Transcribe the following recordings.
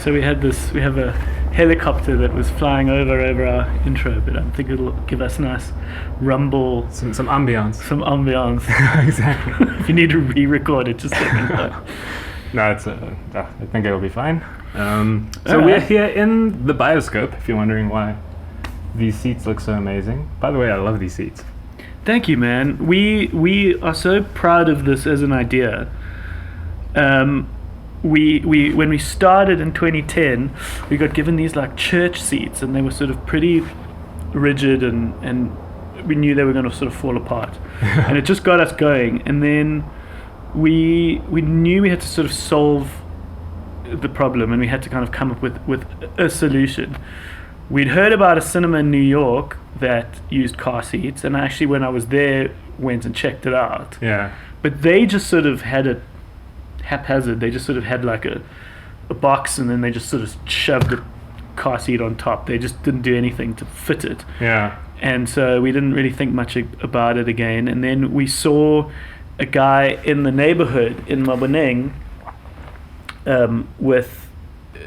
So we have a helicopter that was flying over our intro, but I think it'll give us nice rumble. Some ambience. Some ambience. Exactly. If you need to re-record it, just let me know. No, I think it'll be fine. So we're here in the Bioscope, if you're wondering why these seats look so amazing. By the way, I love these seats. Thank you, man. We are so proud of this as an idea. We when we started in 2010, we got given these like church seats, and they were sort of pretty rigid, and we knew they were going to sort of fall apart. And it just got us going. And then we knew we had to sort of solve the problem, and we had to kind of come up with a solution. We'd heard about a cinema in New York that used car seats, and actually when I was there went and checked it out. Yeah. But they just sort of had it haphazard. They just sort of had like a box, and then they just sort of shoved the car seat on top. They just didn't do anything to fit it. Yeah. And so we didn't really think much about it again. And then we saw a guy in the neighborhood in Maboneng with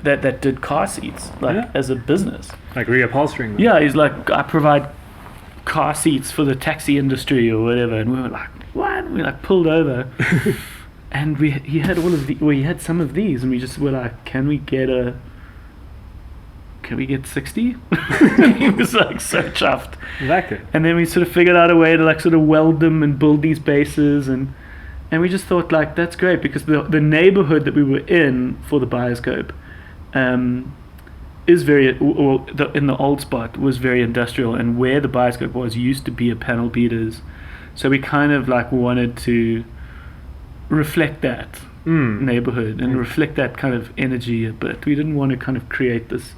that did car seats as a business, like reupholstering them. Yeah, he's like, I provide car seats for the taxi industry or whatever. And we were like, what? And we like pulled over and he had he had some of these, and we just were like, can we get 60? He was like so chuffed. Exactly. And then we sort of figured out a way to like sort of weld them and build these bases, and we just thought like, that's great, because the neighborhood that we were in for the Bioscope is very, in the old spot was very industrial, and where the Bioscope was used to be a panel beaters. So we kind of like wanted to reflect that neighborhood and reflect that kind of energy a bit. We didn't want to kind of create this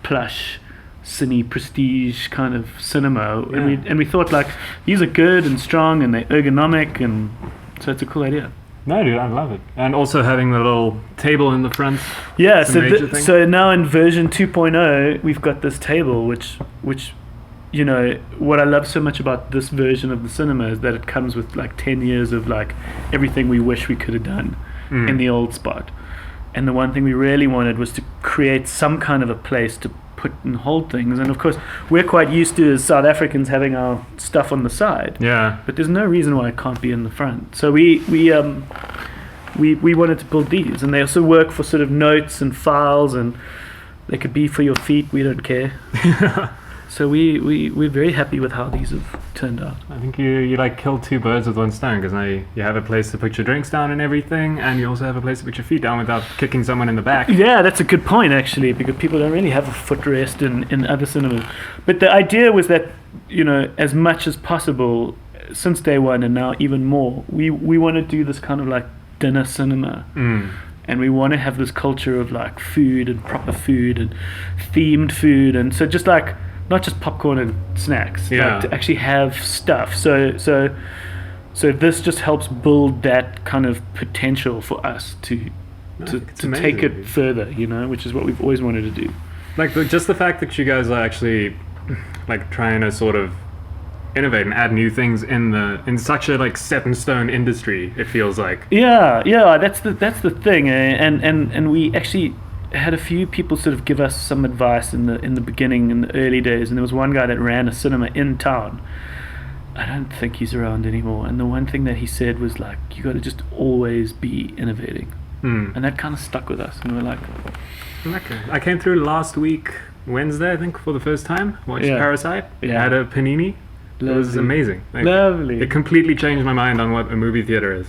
plush, cine prestige kind of cinema, and we thought like, these are good and strong and they're ergonomic, and so it's a cool idea. No, dude, I love it. And also having the little table in the front. Yeah, so now in version 2.0, we've got this table, which you know, what I love so much about this version of the cinema is that it comes with like 10 years of like everything we wish we could have done in the old spot. And the one thing we really wanted was to create some kind of a place to put and hold things. And of course, we're quite used to, as South Africans, having our stuff on the side. Yeah. But there's no reason why it can't be in the front. So we wanted to build these, and they also work for sort of notes and files, and they could be for your feet. We don't care. So we're very happy with how these have turned out. I think you like killed two birds with one stone, because now you have a place to put your drinks down and everything, and you also have a place to put your feet down without kicking someone in the back. Yeah, that's a good point, actually, because people don't really have a footrest in other cinemas. But the idea was that, you know, as much as possible, since day one and now even more, we want to do this kind of like dinner cinema. And we want to have this culture of like food and proper food and themed food, and so just like not just popcorn and snacks, like to actually have stuff. So this just helps build that kind of potential for us to take it further, you know, which is what we've always wanted to do. Like just the fact that you guys are actually like trying to sort of innovate and add new things in such a like set in stone industry, it feels like. Yeah, that's the thing, and we actually had a few people sort of give us some advice in the beginning, in the early days, and there was one guy that ran a cinema in town. I don't think he's around anymore, and the one thing that he said was like, you got to just always be innovating. And that kind of stuck with us, and we were like, okay. I came through last week Wednesday, I think, for the first time, watched Parasite. I had a panini. Lovely. It was amazing. Lovely. It completely changed my mind on what a movie theater is.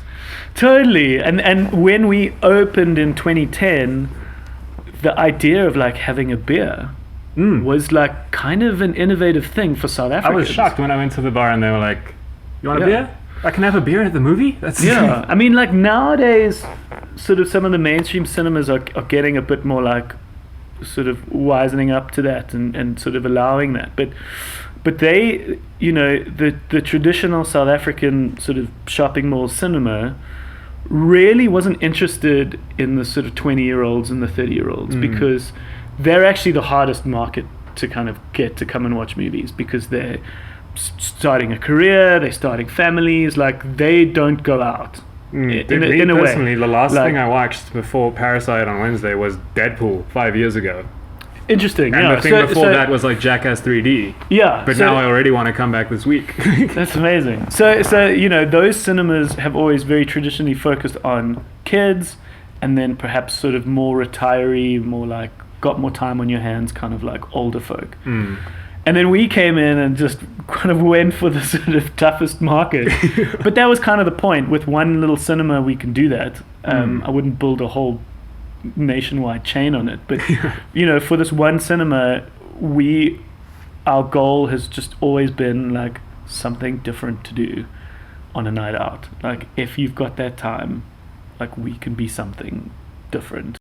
Totally. And when we opened in 2010, the idea of like having a beer was like kind of an innovative thing for South Africans. I was shocked when I went to the bar and they were like, you want a beer? I can have a beer at the movie? That's I mean, like nowadays, sort of some of the mainstream cinemas are getting a bit more like sort of wisening up to that and sort of allowing that. But they, you know, the traditional South African sort of shopping mall cinema really wasn't interested in the sort of 20-year-olds and the 30-year-olds because they're actually the hardest market to kind of get to come and watch movies, because they're starting a career, they're starting families, like they don't go out in a way. Personally, the last thing I watched before Parasite on Wednesday was Deadpool 5 years ago. Interesting. And the thing before that was like Jackass 3D. Yeah. But now I already want to come back this week. That's amazing. So you know, those cinemas have always very traditionally focused on kids, and then perhaps sort of more retiree, more like got more time on your hands, kind of like older folk. Mm. And then we came in and just kind of went for the sort of toughest market. But that was kind of the point. With one little cinema, we can do that. I wouldn't build a whole nationwide chain on it. But, you know, for this one cinema, our goal has just always been like something different to do on a night out. Like, if you've got that time, like, we can be something different.